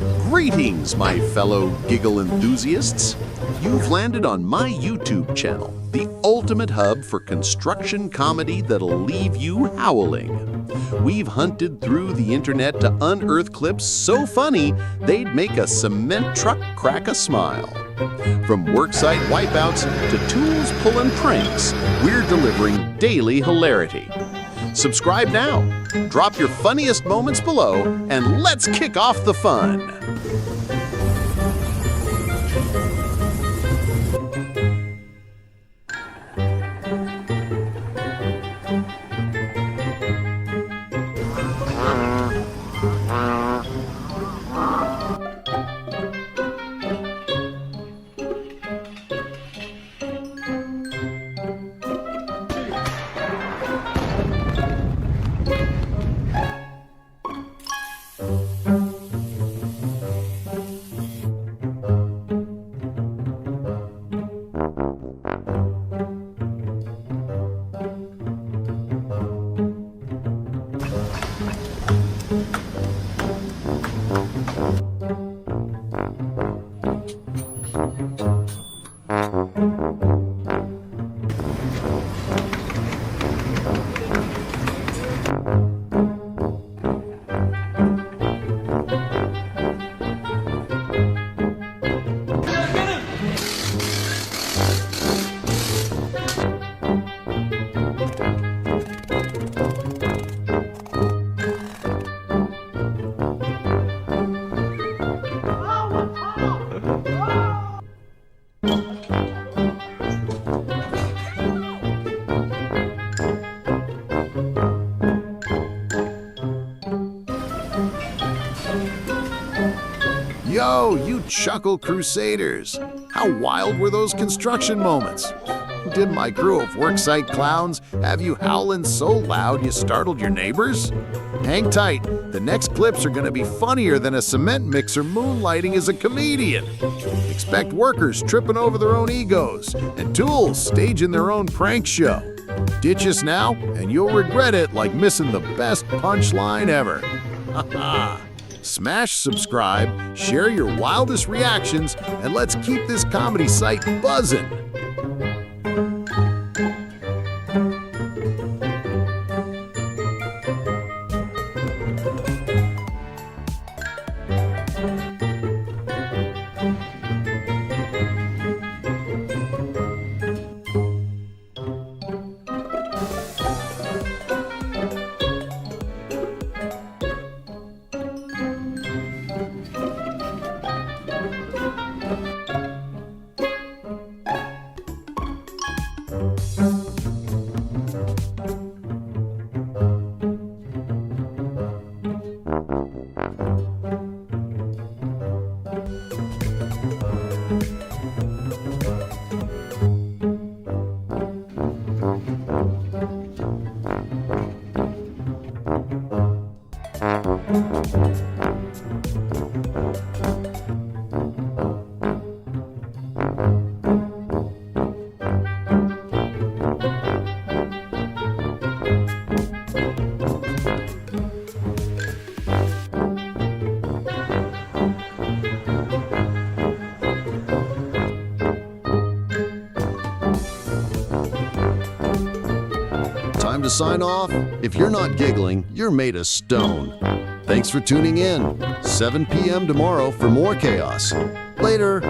Greetings, my fellow giggle enthusiasts. You've landed on my YouTube channel, the ultimate hub for construction comedy that'll leave you howling. We've hunted through the internet to unearth clips so funny they'd make a cement truck crack a smile. From worksite wipeouts to tools pulling pranks, we're delivering daily hilarity. Subscribe now, drop your funniest moments below, and let's kick off the fun. Yo, you Chuckle Crusaders! How wild were those construction moments? Did my crew of worksite clowns have you howling so loud you startled your neighbors? Hang tight, the next clips are gonna be funnier than a cement mixer moonlighting as a comedian. Expect workers tripping over their own egos and tools staging their own prank show. Ditch us now, and you'll regret it like missing the best punchline ever. Ha Smash subscribe, share your wildest reactions, and let's keep this comedy site buzzing. Time to sign off? If you're not giggling, you're made of stone. Thanks for tuning in. 7 p.m. tomorrow for more chaos. Later.